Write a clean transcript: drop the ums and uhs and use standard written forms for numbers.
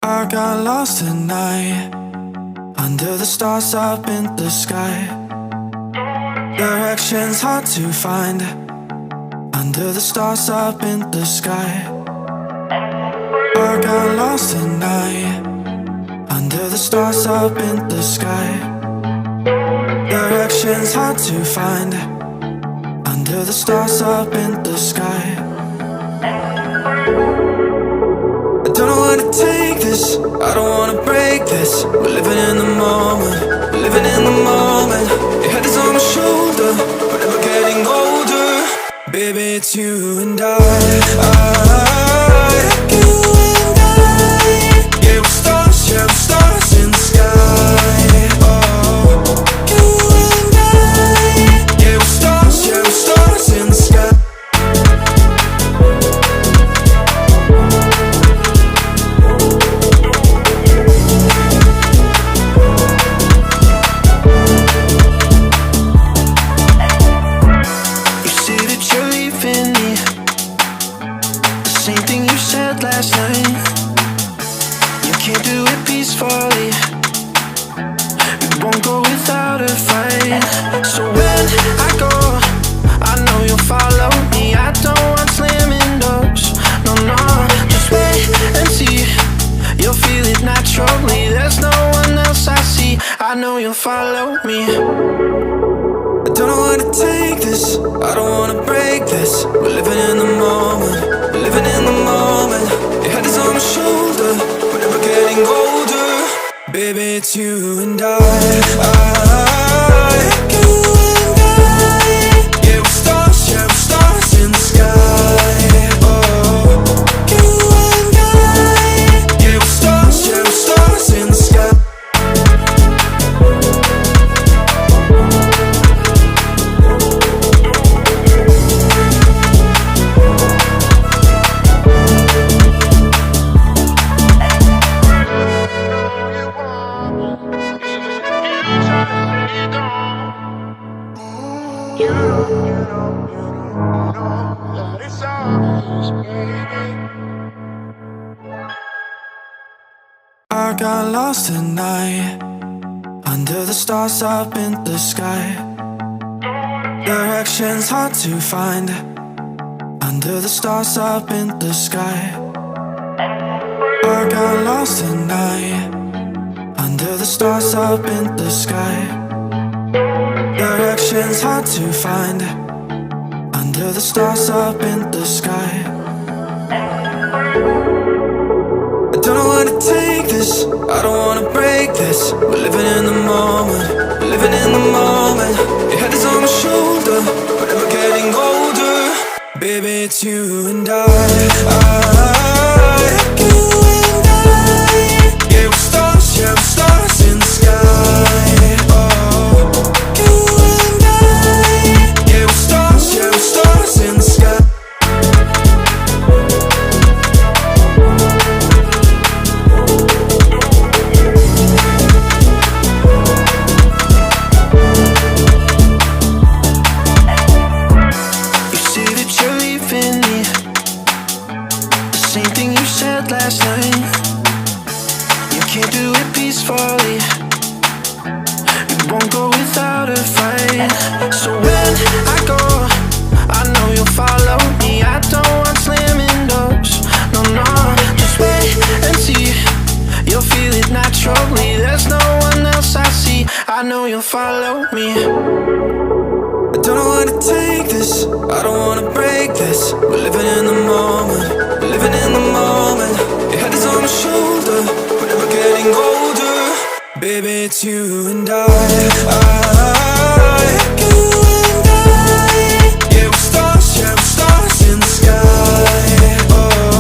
I got lost tonight under the stars up in the sky. Directions hard to find under the stars up in the sky. I got lost tonight under the stars up in the sky. Directions hard to find under the stars up in the sky. I don't know where to take this, I don't wanna break this. We're living in the moment, living in the moment. Your head is on my shoulder, we're never getting older. Baby, it's you and I. You and I. Yeah, we're stars in the sky. Oh, you and I. Yeah, we're stars in the sky. Last night, you can't do it peacefully. You won't go without a fight. So when I go, I know you'll follow me. I don't want slamming doors. No, no, just wait and see. You'll feel it naturally. There's no one else I see. I know you'll follow me. I don't know where to take this, I don't wanna break this. We're living in the moment, living in the moment. Your head is on my shoulder, we're never getting older. Baby, it's you and I. You and I. Yeah, we're stars in the sky. Oh, you and I. Yeah, we're stars in the sky. I got lost tonight under the stars up in the sky. Directions hard to find under the stars up in the sky. I got lost tonight under the stars up in the sky. Directions hard to find under the stars up in the sky. I don't know where to take this, I don't wanna break this. We're living in the moment, living in the moment. Your head is on my shoulder, we're never getting older. Baby, it's you and I. You and I. Yeah, we're stars in the sky. Oh, you and I. Yeah, we're stars in the sky. Last night, you can't do it peacefully. You won't go without a fight. So when I go, I know you'll follow me. I don't want slamming doors. No, no, just wait and see. You'll feel it naturally. There's no one else I see. I know you'll follow me. I don't know where to take this, I don't wanna break this. We're living in the moment, living in the moment. Your head is on my shoulder, we're never getting older. Baby, it's you